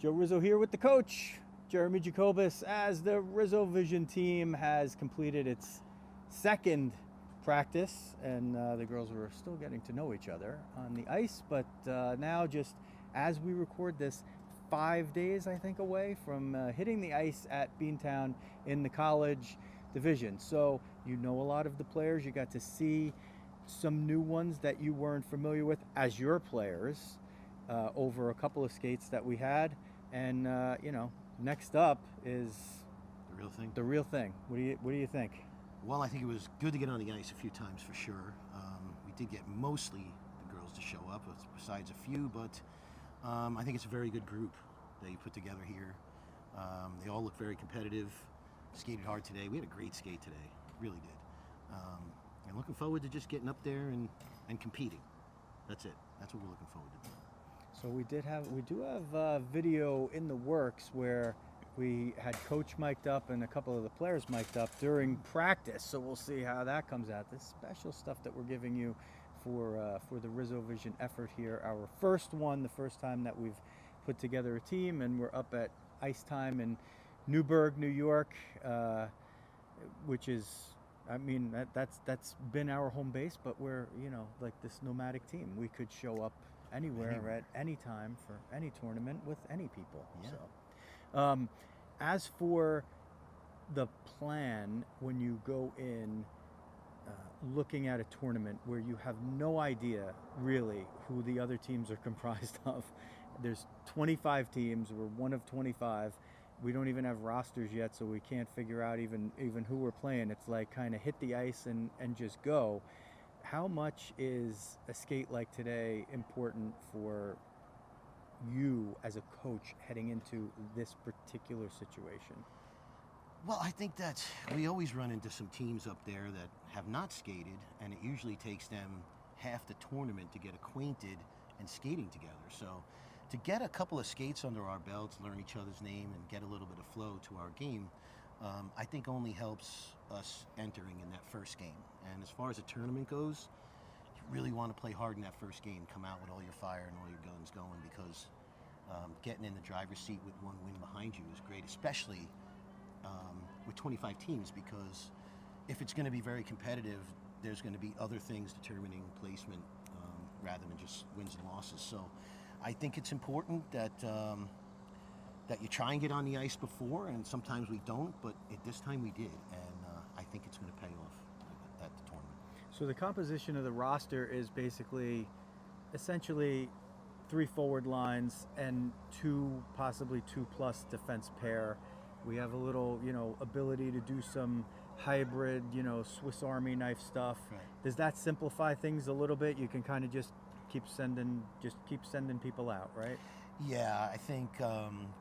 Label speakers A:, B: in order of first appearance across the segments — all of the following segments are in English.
A: Joe Rizzo here with the coach, Jeremy Jacobus, as the RizzoVision team has completed its second practice, and the girls were still getting to know each other on the ice, but now just as we record this, 5 days, I think, away from hitting the ice at Beantown in the college division. So you know a lot of the players. You got to see some new ones that you weren't familiar with as your players over a couple of skates that we had. And next up is
B: the real thing.
A: The real thing. What do you think?
B: Well, I think it was good to get on the ice a few times for sure. We did get mostly the girls to show up, besides a few, but I think it's a very good group that you put together here. They all look very competitive, skated hard today. We had a great skate today, really did. And looking forward to just getting up there and competing. That's it. That's what we're looking forward to doing.
A: So we do have video in the works where we had Coach mic'd up and a couple of the players mic'd up during practice. So we'll see how that comes out. This special stuff that we're giving you for the RizzoVision effort here. Our first one, the first time that we've put together a team, and we're up at ice time in Newburgh, New York, which is, I mean, that's been our home base, but we're, like this nomadic team. We could show up anywhere at any time for any tournament with any people.
B: Yeah.
A: So, as for the plan, when you go in looking at a tournament where you have no idea really who the other teams are comprised of, there's 25 teams. We're one of 25. We don't even have rosters yet, so we can't figure out even who we're playing. It's like kind of hit the ice and just go. How much is a skate like today important for you as a coach heading into this particular situation?
B: Well, I think that we always run into some teams up there that have not skated, and it usually takes them half the tournament to get acquainted and skating together. So to get a couple of skates under our belts, learn each other's name, and get a little bit of flow to our game, I think only helps us entering in that first game. And as far as the tournament goes, you really want to play hard in that first game, come out with all your fire and all your guns going, because getting in the driver's seat with one win behind you is great, especially with 25 teams, because if it's going to be very competitive, there's going to be other things determining placement rather than just wins and losses. So I think it's important that that you try and get on the ice before, and sometimes we don't, but at this time we did, and I think it's going to pay off at the tournament.
A: So the composition of the roster is basically, essentially, 3 forward lines and possibly two plus defense pair. We have a little, ability to do some hybrid, Swiss Army knife stuff.
B: Right.
A: Does that simplify things a little bit? You can kind of just keep sending people out, right?
B: Yeah, I think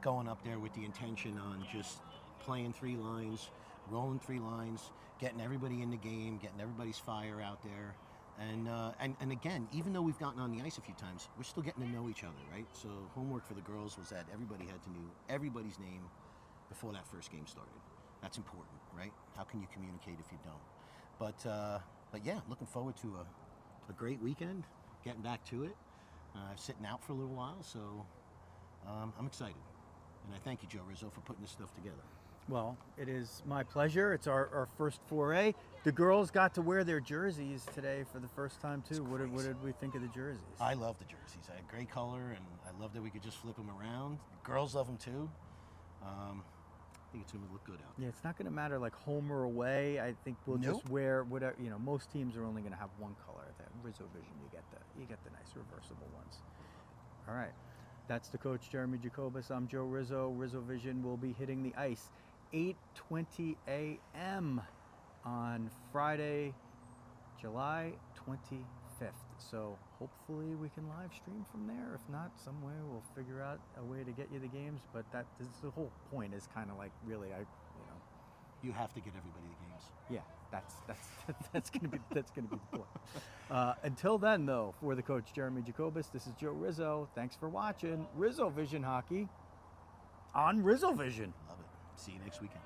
B: going up there with the intention on just playing 3 lines, rolling 3 lines, getting everybody in the game, getting everybody's fire out there. And again, even though we've gotten on the ice a few times, we're still getting to know each other, right? So homework for the girls was that everybody had to know everybody's name before that first game started. That's important, right? How can you communicate if you don't? But yeah, looking forward to a great weekend, getting back to it. Sitting out for a little while, so I'm excited. And I thank you, Joe Rizzo, for putting this stuff together.
A: Well, it is my pleasure. It's our first foray. The girls got to wear their jerseys today for the first time, too. What did we think of the jerseys?
B: I love the jerseys. I had great color, and I love that we could just flip them around. The girls love them, too. I think it's going to look good out there.
A: Yeah, it's not going to matter like home or away. I think we'll just wear whatever. Most teams are only going to have one color. That RizzoVision, you get the nice reversible ones. All right, that's the coach, Jeremy Jacobus. I'm Joe Rizzo. RizzoVision will be hitting the ice 8:20 a.m. on Friday, July 25th. So hopefully we can live stream from there. If not, some way we'll figure out a way to get you the games. But this is the whole point. Is kind of like really,
B: You have to get everybody the games.
A: Yeah, that's gonna be the point. Until then, though, for the coach Jeremy Jacobus, this is Joe Rizzo. Thanks for watching RizzoVision Hockey on RizzoVision.
B: Love it. See you next weekend.